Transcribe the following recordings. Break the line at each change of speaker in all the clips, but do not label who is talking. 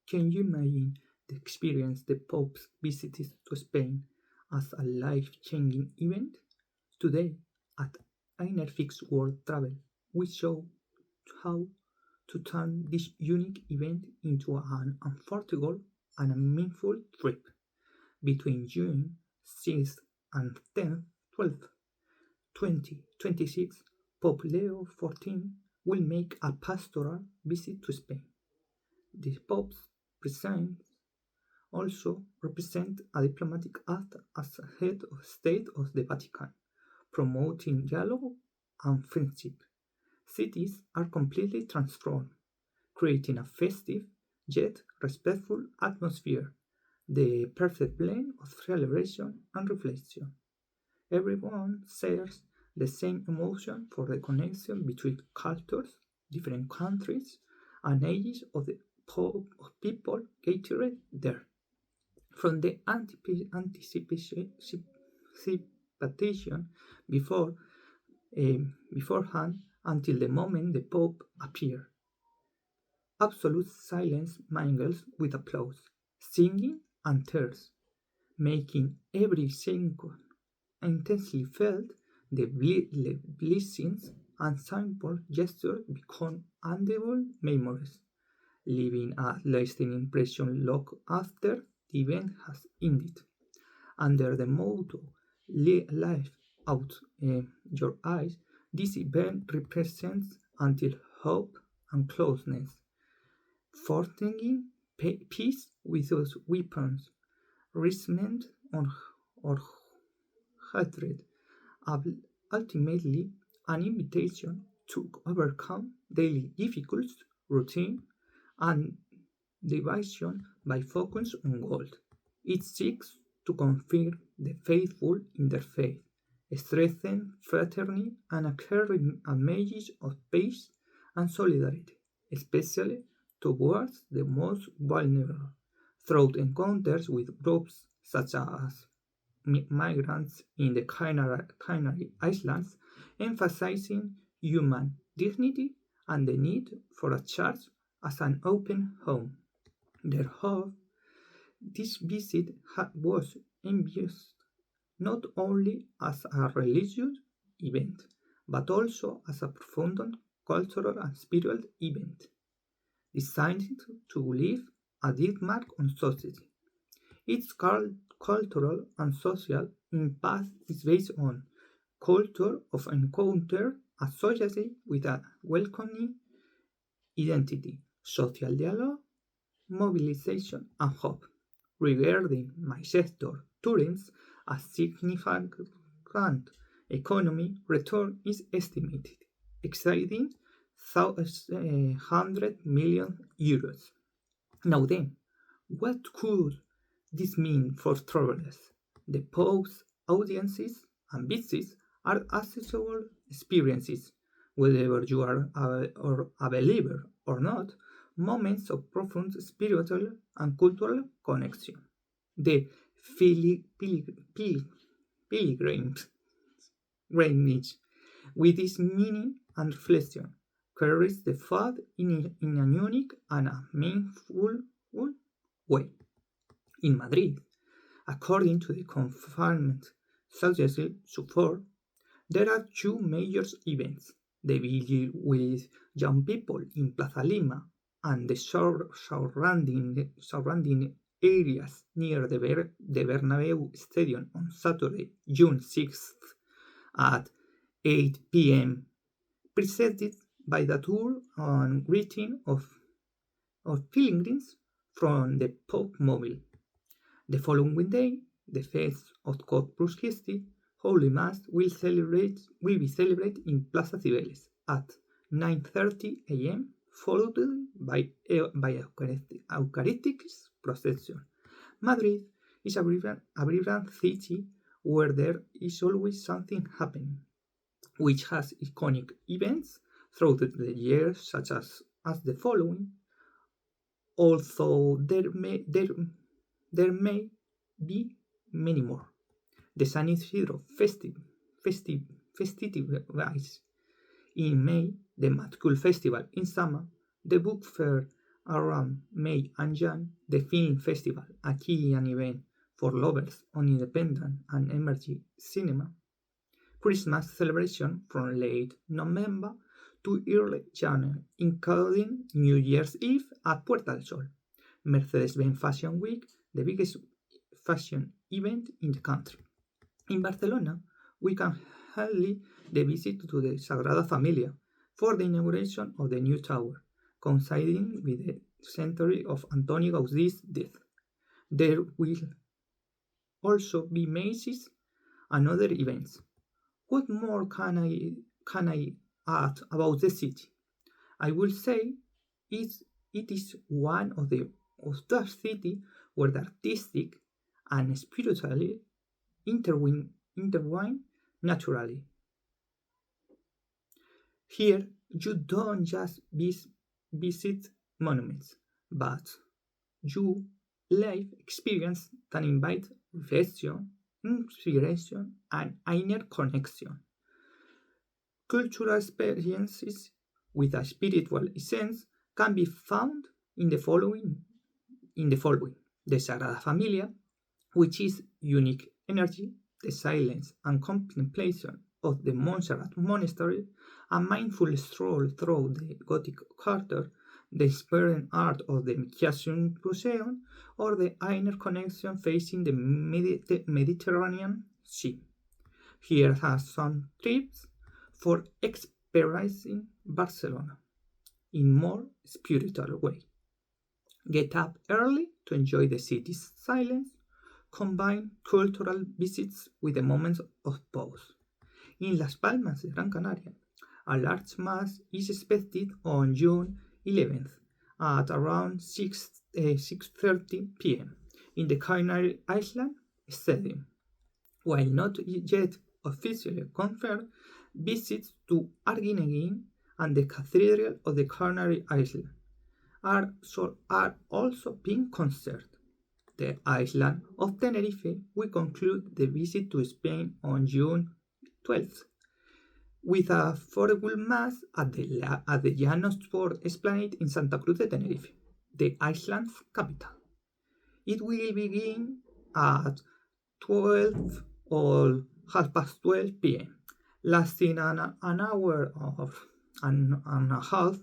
Can you imagine the experience the Pope's visit to Spain as a life-changing event? Today, at InnerFixWorldTravel, we show how to turn this unique event into an unforgettable and a meaningful trip. Between June 6th and 10th, 12th, 2026, Pope Leo XIV will make a pastoral visit to Spain. The Pope's presence also represents a diplomatic act as head of state of the Vatican, promoting dialogue and friendship. Cities are completely transformed, creating a festive yet respectful atmosphere, the perfect blend of celebration and reflection. Everyone shares the same emotion for the connection between cultures, different countries, and ages of people gathered there. From the anticipation before beforehand until the moment the Pope appeared. Absolute silence mingles with applause, singing and tears, making every second intensely felt. The blessings and simple gestures become unendable memories, leaving a lasting impression long after the event has ended. Under the motto "Life out your eyes," this event represents until hope and closeness, forging peace without weapons, resentment or hatred, ultimately an invitation to overcome daily difficulties, routine, and division by focus on God. It seeks to confirm the faithful in their faith, strengthen fraternity, and carry a message of peace and solidarity, especially towards the most vulnerable, through encounters with groups such as migrants in the Canary Islands, emphasizing human dignity and the need for a church as an open home. Therefore, this visit was envious not only as a religious event, but also as a profound cultural and spiritual event, designed to leave a deep mark on society. Its cultural and social impact is based on culture of encounter associated with a welcoming identity, social dialogue, mobilization, and hope. Regarding my sector, tourism, a significant economy return is estimated, exceeding €100 million. Now then, what could this mean for travelers? The Pope's audiences and visits are accessible experiences, whether you are a believer or not, moments of profound spiritual and cultural connection. The pilgrimage, with its meaning and reflection, carries the faith in a unique and a meaningful way. In Madrid, according to the confirmed suggested so far, there are two major events: the vigil with young people in Plaza Lima and the surrounding areas near the Bernabeu Stadium on Saturday, June 6th at 8 p.m., preceded by the tour and greeting of pilgrims from the Pope Mobile. The following day, the feast of Corpus Christi, Holy Mass will be celebrated in Plaza Cibeles at 9:30 a.m., followed by Eucharistic procession. Madrid is a vibrant city where there is always something happening, which has iconic events throughout the years such as the following, although there may be many more. The San Isidro festivities in May, the Mad Cool Festival in summer, the Book Fair around May and June, the film festival, a key event for lovers on independent and emerging cinema. Christmas celebration from late November to early January, including New Year's Eve at Puerta del Sol. Mercedes-Benz Fashion Week, the biggest fashion event in the country. In Barcelona, we can hail the visit to the Sagrada Familia for the inauguration of the new tower, coinciding with the century of Antoni Gaudi's death. There will also be Macy's and other events. What more can I add about the city? I will say it is one of the cities where the artistic and spiritually intertwine naturally. Here, you don't just visit monuments, but you live experience that invite reflection, inspiration, and inner connection. Cultural experiences with a spiritual essence can be found in the following. The Sagrada Familia, which is unique energy, the silence and contemplation of the Montserrat Monastery, a mindful stroll through the Gothic quarter, the inspiring art of the Museum, or the inner connection facing the Mediterranean Sea. Here are some tips for experiencing Barcelona in more spiritual way. Get up early to enjoy the city's silence. Combine cultural visits with a moment of pause. In Las Palmas, Gran Canaria, a large mass is expected on June 11th at around 6:30 p.m. in the Canary Island Stadium. While not yet officially confirmed, visits to Arguineguín and the Cathedral of the Canary Island are also being considered. The island of Tenerife will conclude the visit to Spain on June 12th with a affordable mass at the Llanos Sport Esplanade in Santa Cruz de Tenerife, the island's capital. It will begin at 12 or 12:30 p.m., lasting an hour and a half,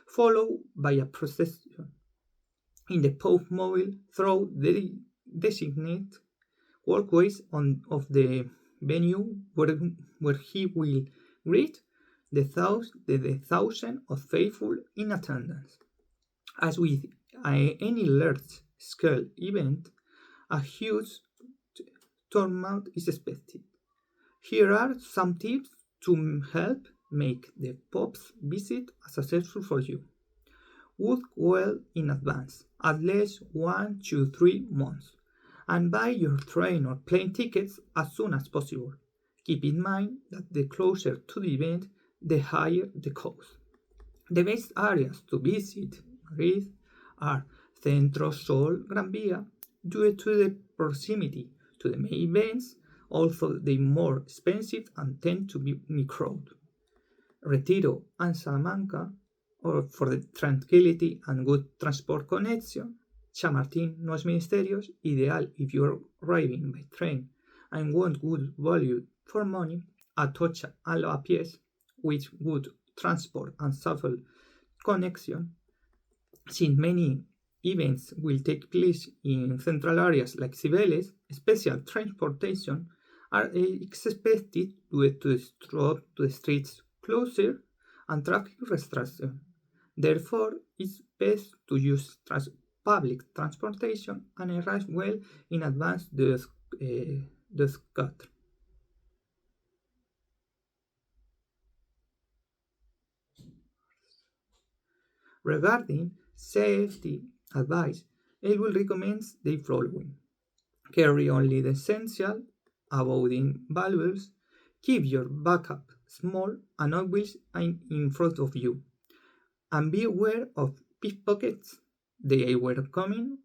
followed by a procession in the Pope Mobile through the designated walkways of the venue where he will greet the thousand of faithful in attendance. As with any large-scale event, a huge turnout is expected. Here are some tips to help make the Pope's visit successful for you. Book well in advance, at least 1 to 3 months, and buy your train or plane tickets as soon as possible. Keep in mind that the closer to the event, the higher the cost. The best areas to visit Madrid are Centro, Sol, Gran Via, due to the proximity to the main events, although they are more expensive and tend to be crowded. Retiro and Salamanca, or for the tranquility and good transport connection. Chamartín, Nuevos Ministerios, ideal if you are arriving by train and want good value for money. Atocha and Lavapiés, with good transport and shuffle connection. Since many events will take place in central areas like Cibeles, special transportation are expected due to the streets closure and traffic restriction. Therefore, it's best to use public transportation and arrive well in advance the cut. Regarding safety advice, I will recommend the following. Carry only the essential, avoiding valuables, keep your backup small and always in front of you, and be aware of pickpockets. They were coming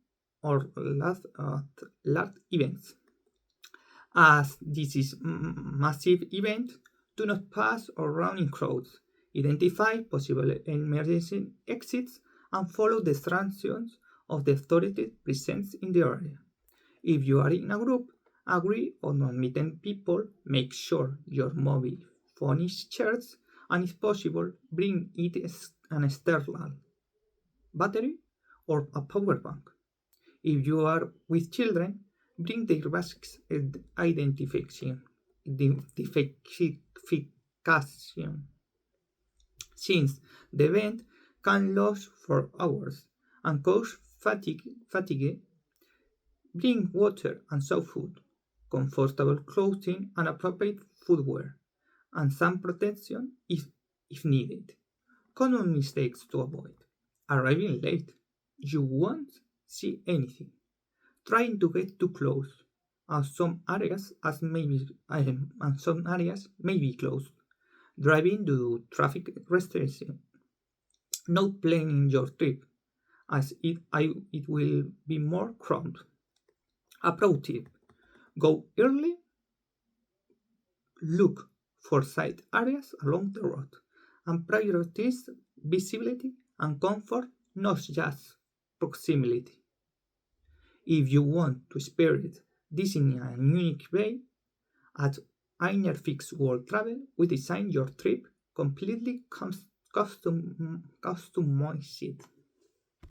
or last at large events. As this is massive event, do not pass or run in crowds. Identify possible emergency exits and follow the instructions of the authorities present in the area. If you are in a group, agree on not meeting people, make sure your mobile phone is charged, and if possible, bring it an external battery or a power bank. If you are with children, bring their basic identification, since the event can last for hours and cause fatigue. Bring water and soft food, comfortable clothing and appropriate footwear, and sun protection if needed. Common mistakes to avoid: arriving late. You won't see anything. Trying to get too close, and some areas may be closed. Driving due to traffic restrictions. Not planning your trip, as it will be more crowded. A pro tip: go early, look for side areas along the road, and prioritize visibility and comfort, not just proximity. If you want to experience this in a unique way, at InnerFixWorldTravel, we design your trip completely customized.